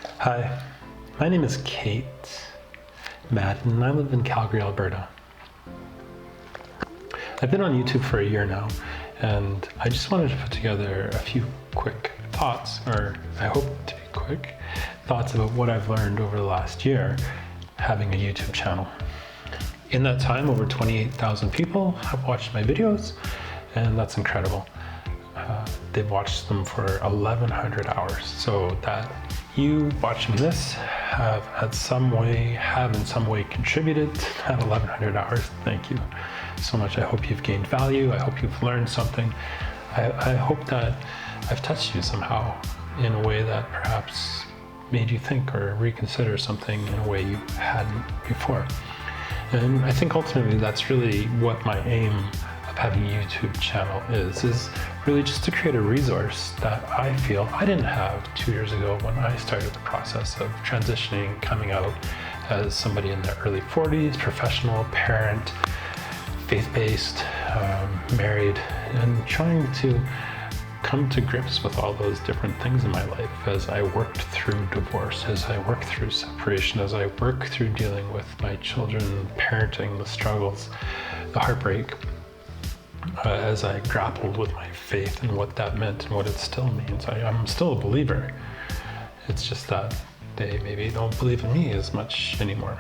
Hi, my name is Kate Madden and I live in Calgary, Alberta. I've been on YouTube for a year now, and I just wanted to put together a few quick thoughts, or I hope to be quick, thoughts about what I've learned over the last year having a YouTube channel. In that time, over 28,000 people have watched my videos, and that's incredible. They've watched them for 1,100 hours, so that you watching this have in some way contributed to that 1,100 hours. Thank you so much. I hope you've gained value. I hope you've learned something. I hope that I've touched you somehow in a way that perhaps made you think or reconsider something in a way you hadn't before. And I think ultimately that's really what my aim of having a YouTube channel is really just to create a resource that I feel I didn't have 2 years ago when I started the process of transitioning, coming out as somebody in their early 40s, professional, parent, faith-based, married, and trying to come to grips with all those different things in my life as I worked through divorce, as I worked through separation, as I worked through dealing with my children, parenting, the struggles, the heartbreak, as I grappled with my faith and what that meant and what it still means. I'm still a believer. It's just that they maybe don't believe in me as much anymore.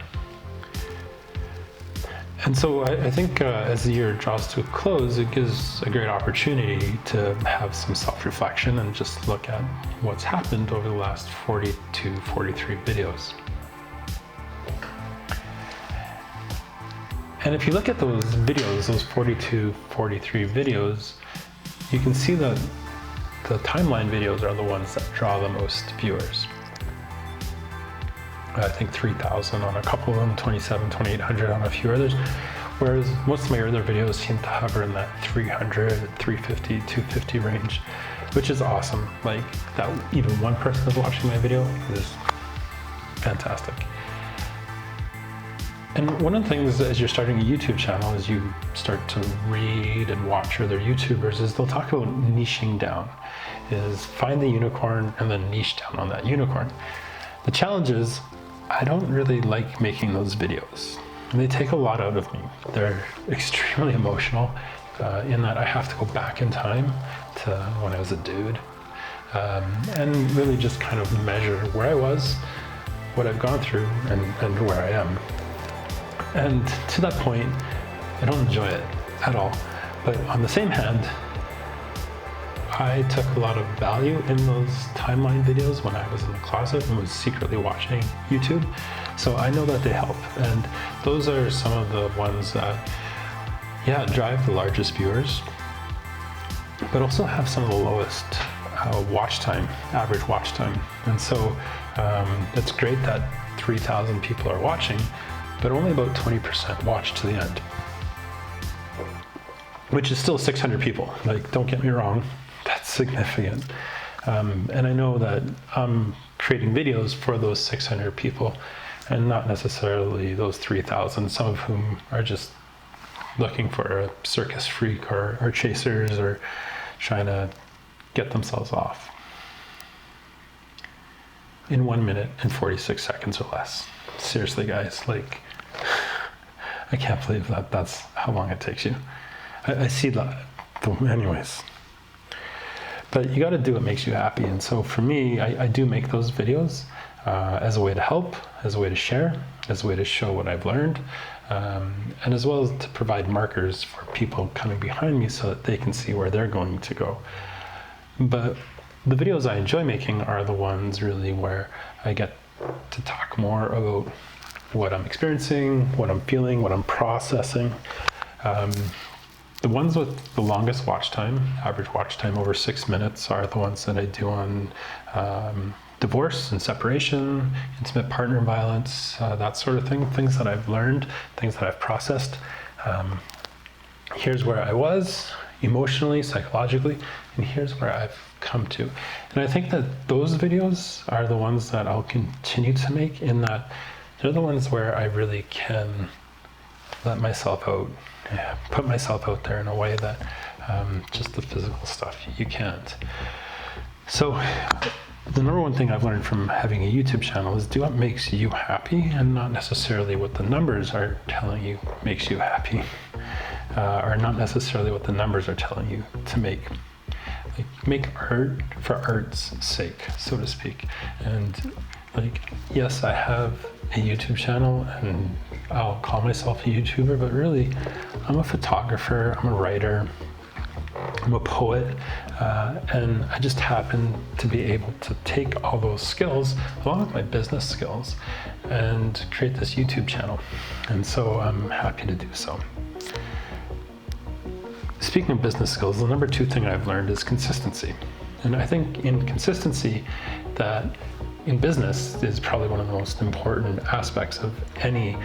And so I think as the year draws to a close, it gives a great opportunity to have some self-reflection and just look at what's happened over the last 42, 43 videos. And if you look at those videos, those 42, 43 videos, you can see that the timeline videos are the ones that draw the most viewers. I think 3,000 on a couple of them, 27, 2,800 on a few others, whereas most of my other videos seem to hover in that 300, 350, 250 range, which is awesome. Like that even one person is watching my video is fantastic. And one of the things as you're starting a YouTube channel, as you start to read and watch other YouTubers, is they'll talk about niching down, is find the unicorn and then niche down on that unicorn. The challenge is, I don't really like making those videos. And they take a lot out of me. They're extremely emotional in that I have to go back in time to when I was a dude and really just kind of measure where I was, what I've gone through, and where I am. And to that point, I don't enjoy it at all. But on the same hand, I took a lot of value in those timeline videos when I was in the closet and was secretly watching YouTube. So I know that they help. And those are some of the ones that, drive the largest viewers, but also have some of the lowest watch time, average watch time. And so it's great that 3,000 people are watching, but only about 20% watch to the end, which is still 600 people. Like, don't get me wrong, that's significant. And I know that I'm creating videos for those 600 people and not necessarily those 3,000, some of whom are just looking for a circus freak or chasers or trying to get themselves off in 1 minute and 46 seconds or less. Seriously, guys, like, I can't believe that that's how long it takes you. I see that, anyways. But you got to do what makes you happy. And so for me, I do make those videos as a way to help, as a way to share, as a way to show what I've learned, and as well as to provide markers for people coming behind me so that they can see where they're going to go. But the videos I enjoy making are the ones really where I get to talk more about what I'm experiencing, what I'm feeling, what I'm processing. The ones with the longest watch time, average watch time over 6 minutes, are the ones that I do on divorce and separation, intimate partner violence, that sort of thing, things that I've learned, things that I've processed. Here's where I was emotionally, psychologically, and here's where I've come to. And I think that those videos are the ones that I'll continue to make, in that they're the ones where I really can let myself out, put myself out there in a way that just the physical stuff you can't. So the number one thing I've learned from having a YouTube channel is do what makes you happy and not necessarily what the numbers are telling you makes you happy, or not necessarily what the numbers are telling you to make. Like, make art for art's sake, so to speak. And like, yes, I have a YouTube channel and I'll call myself a YouTuber, but really I'm a photographer, I'm a writer, I'm a poet, and I just happen to be able to take all those skills along with my business skills and create this YouTube channel. And so I'm happy to do so. Speaking of business skills, the number two thing I've learned is consistency. And I think in consistency, that in business is probably one of the most important aspects of any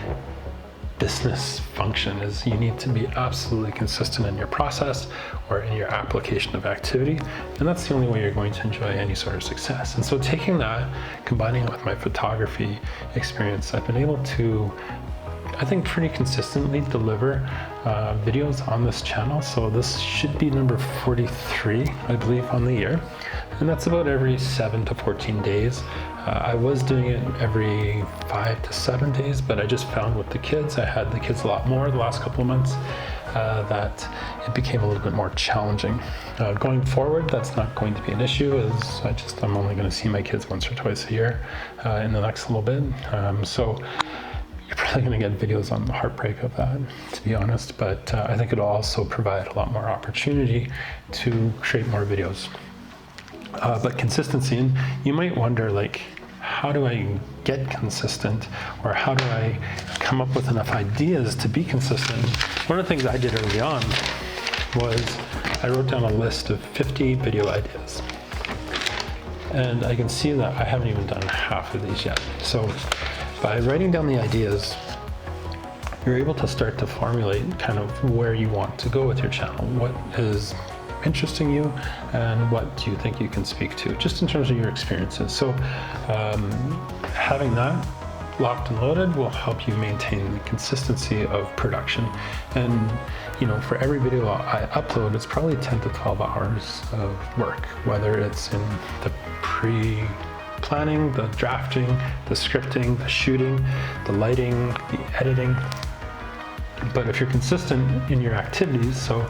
business function, is you need to be absolutely consistent in your process or in your application of activity, and that's the only way you're going to enjoy any sort of success. And so taking that, combining it with my photography experience, I've been able to, I think, pretty consistently deliver videos on this channel. So this should be number 43, I believe, on the year, and that's about every 7 to 14 days. I was doing it every 5 to 7 days, but I just found with the kids, I had the kids a lot more the last couple of months, that it became a little bit more challenging. Going forward, that's not going to be an issue, as I'm only going to see my kids once or twice a year in the next little bit. So you're probably going to get videos on the heartbreak of that, to be honest, but I think it'll also provide a lot more opportunity to create more videos. But consistency, and you might wonder, like, how do I get consistent, or how do I come up with enough ideas to be consistent? One of the things I did early on was I wrote down a list of 50 video ideas, and I can see that I haven't even done half of these yet. So by writing down the ideas, you're able to start to formulate kind of where you want to go with your channel, what is interesting you, and what do you think you can speak to, just in terms of your experiences. So having that locked and loaded will help you maintain the consistency of production. And for every video I upload, it's probably 10 to 12 hours of work, whether it's in the pre-planning, the drafting, the scripting, the shooting, the lighting, the editing. But if you're consistent in your activities, so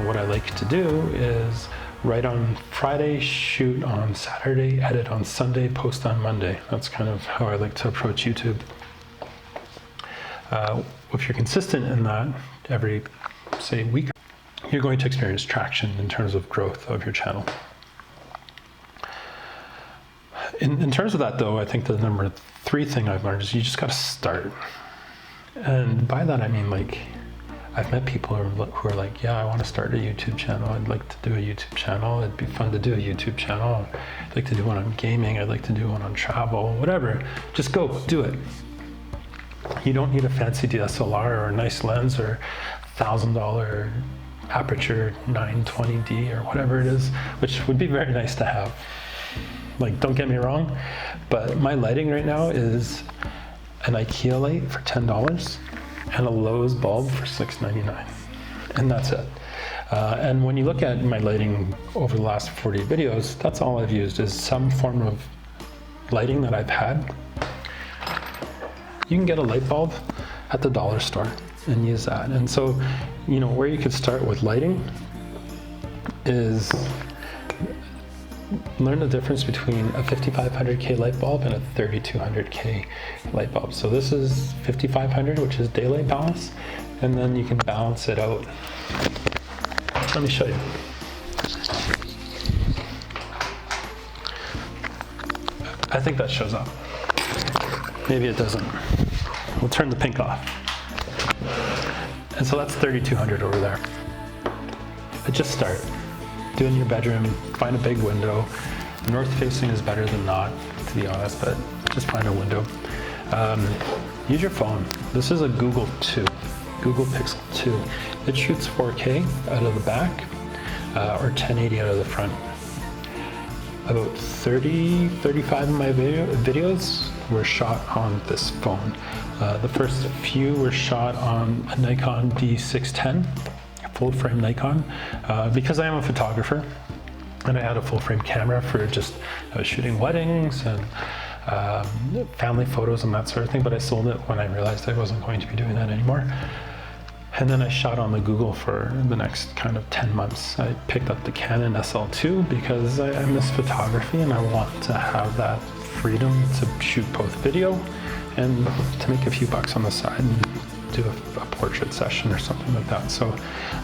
what I like to do is write on Friday, shoot on Saturday, edit on Sunday, post on Monday. That's kind of how I like to approach YouTube. If you're consistent in that every, say, week, you're going to experience traction in terms of growth of your channel. In terms of that, though, I think the number 3 thing I've learned is you just got to start. And by that, I mean, like, I've met people who are like, yeah, I want to start a YouTube channel. I'd like to do a YouTube channel. It'd be fun to do a YouTube channel. I'd like to do one on gaming. I'd like to do one on travel, whatever. Just go, do it. You don't need a fancy DSLR or a nice lens or $1,000 aperture 920D or whatever it is, which would be very nice to have. Like, don't get me wrong, but my lighting right now is an IKEA light for $10 and a Lowe's bulb for $6.99, and that's it. And when you look at my lighting over the last 40 videos, that's all I've used is some form of lighting that I've had. You can get a light bulb at the dollar store and use that. And so, where you could start with lighting is learn the difference between a 5500K light bulb and a 3200K light bulb. So this is 5500, which is daylight balance, and then you can balance it out. Let me show you. I think that shows up. Maybe it doesn't. We'll turn the pink off. And so that's 3200 over there. But just start. Do it in your bedroom, find a big window. North facing is better than not, to be honest, but just find a window. Use your phone. This is a Google Pixel 2. It shoots 4K out of the back, or 1080 out of the front. About 35 of my videos were shot on this phone. The first few were shot on a Nikon D610, full frame Nikon. Because I am a photographer, And I had a full frame camera for I was shooting weddings and family photos and that sort of thing, but I sold it when I realized I wasn't going to be doing that anymore. And then I shot on the Google for the next kind of 10 months. I picked up the Canon SL2 because I miss photography and I want to have that freedom to shoot both video and to make a few bucks on the side and do a portrait session or something like that. So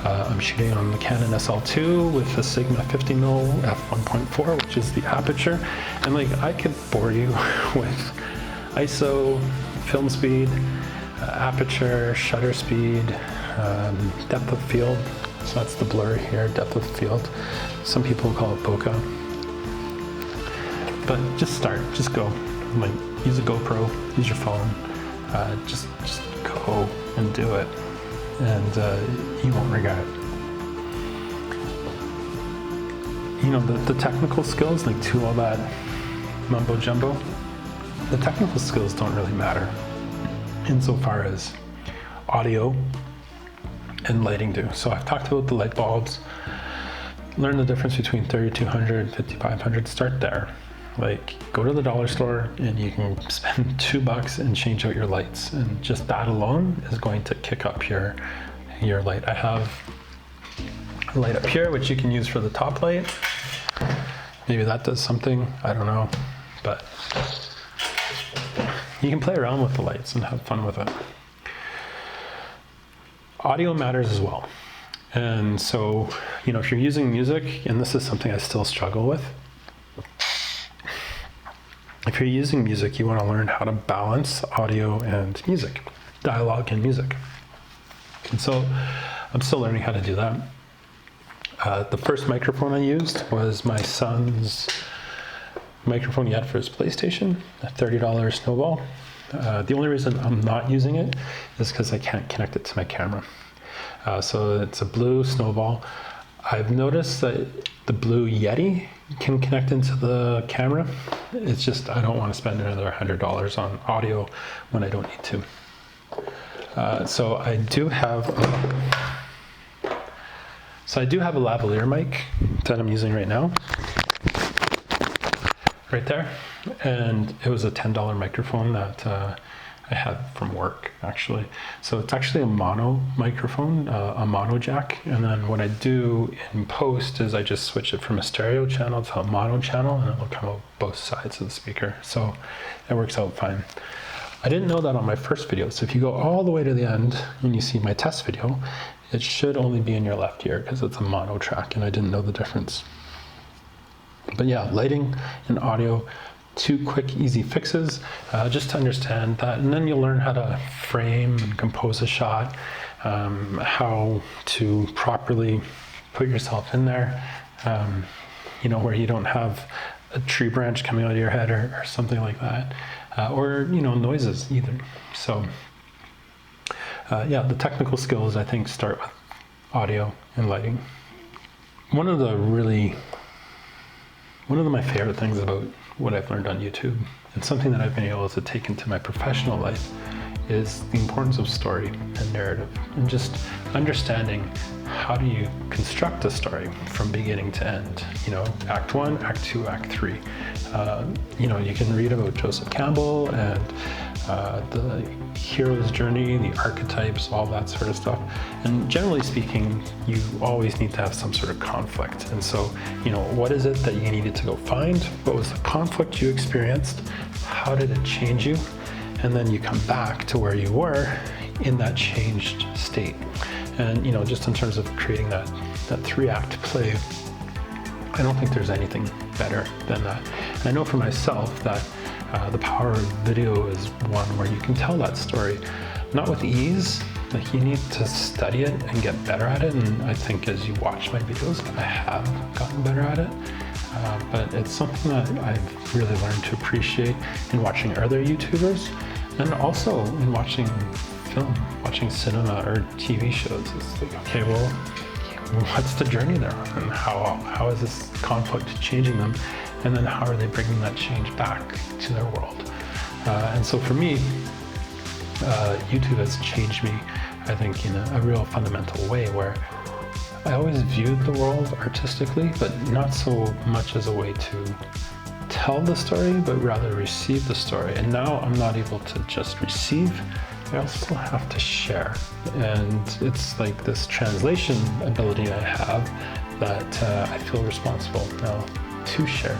I'm shooting on the Canon SL2 with a Sigma 50mm f1.4, which is the aperture. And like, I could bore you with ISO, film speed, aperture, shutter speed, depth of field. So that's the blur here, depth of field. Some people call it bokeh. But just go. Like, use a GoPro, use your phone, just go and do it, and you won't regret it. You know, the technical skills, like to all that mumbo jumbo, the technical skills don't really matter insofar as audio and lighting do. So I've talked about the light bulbs, learn the difference between 3200, 5500, start there. Like, go to the dollar store and you can spend $2 and change out your lights, and just that alone is going to kick up your light. I have a light up here which you can use for the top light. Maybe that does something, I don't know, but you can play around with the lights and have fun with it. Audio matters as well. And so, you know, if you're using music, and this is something I still struggle with, if you're using music, you want to learn how to balance audio and music, dialogue and music. And so I'm still learning how to do that. The first microphone I used was my son's microphone he had for his PlayStation, a $30 Snowball. The only reason I'm not using it is because I can't connect it to my camera. So it's a blue Snowball. I've noticed that the blue Yeti can connect into the camera. It's just, I don't want to spend another $100 on audio when I don't need to. So I do have a lavalier mic that I'm using right now, right there. And it was a $10 microphone that I had from work, actually. So it's actually a mono microphone, a mono jack. And then what I do in post is I just switch it from a stereo channel to a mono channel, and it'll come out both sides of the speaker. So it works out fine. I didn't know that on my first video. So if you go all the way to the end and you see my test video, it should only be in your left ear because it's a mono track, and I didn't know the difference. But yeah, lighting and audio, 2 quick, easy fixes, just to understand that, and then you'll learn how to frame and compose a shot, how to properly put yourself in there, you know, where you don't have a tree branch coming out of your head or something like that, or, you know, noises either. So, yeah, the technical skills, I think, start with audio and lighting. One of my favorite things about what I've learned on YouTube, and something that I've been able to take into my professional life, is the importance of story and narrative, and just understanding how do you construct a story from beginning to end. You know, Act 1, Act 2, Act 3. You know, you can read about Joseph Campbell and the hero's journey, the archetypes, all that sort of stuff. And generally speaking, you always need to have some sort of conflict. And so, you know, what is it that you needed to go find? What was the conflict you experienced? How did it change you? And then you come back to where you were in that changed state. And, you know, just in terms of creating that 3-act play, I don't think there's anything better than that. And I know for myself that the power of video is one where you can tell that story, not with ease. Like, you need to study it and get better at it. And I think as you watch my videos, I have gotten better at it. But it's something that I've really learned to appreciate in watching other YouTubers, and also in watching film, watching cinema or TV shows. It's like, okay, well, what's the journey they're on, and how is this conflict changing them, and then how are they bringing that change back to their world? And so for me, YouTube has changed me, I think, in a real fundamental way, where I always viewed the world artistically, but not so much as a way to tell the story, but rather receive the story. And now I'm not able to just receive, I also have to share. And it's like this translation ability I have that I feel responsible now to share.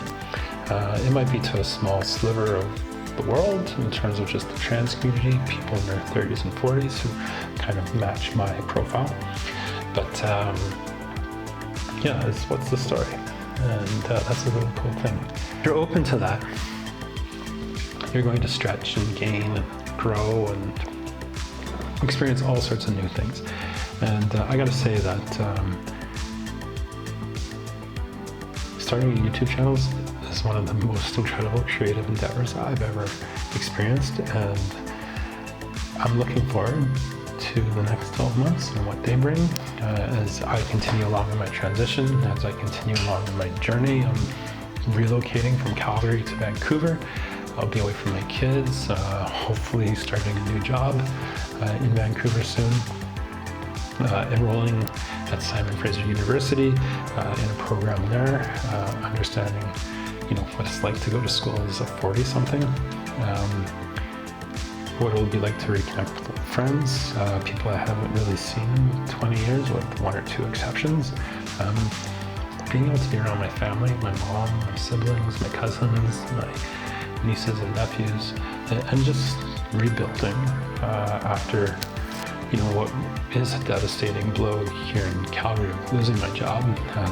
It might be to a small sliver of the world in terms of just the trans community, people in their 30s and 40s who kind of match my profile. But yeah, it's what's the story? And that's a really cool thing. If you're open to that, you're going to stretch and gain and grow and experience all sorts of new things. And I gotta say that starting a YouTube channel is one of the most incredible creative endeavors I've ever experienced, and I'm looking forward to the next 12 months and what they bring as I continue along in my transition, as I continue along in my journey. I'm relocating from Calgary to Vancouver. I'll be away from my kids, hopefully starting a new job in Vancouver soon, enrolling at Simon Fraser University in a program there, understanding what it's like to go to school as a 40-something. What it'll be like to reconnect with friends, people I haven't really seen in 20 years with one or two exceptions. Being able to be around my family, my mom, my siblings, my cousins, my nieces and nephews, and just rebuilding after what is a devastating blow here in Calgary, losing my job,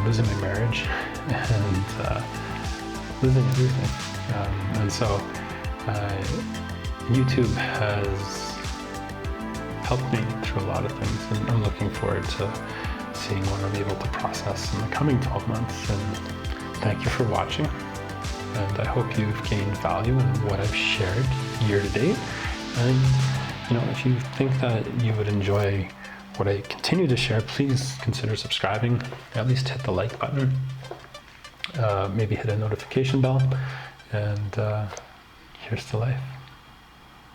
losing my marriage, and losing everything. And so YouTube has helped me through a lot of things, and I'm looking forward to seeing what I'm able to process in the coming 12 months. And thank you for watching, and I hope you've gained value in what I've shared year to date. And if you think that you would enjoy what I continue to share, please consider subscribing, at least hit the like button, maybe hit a notification bell, and here's to life.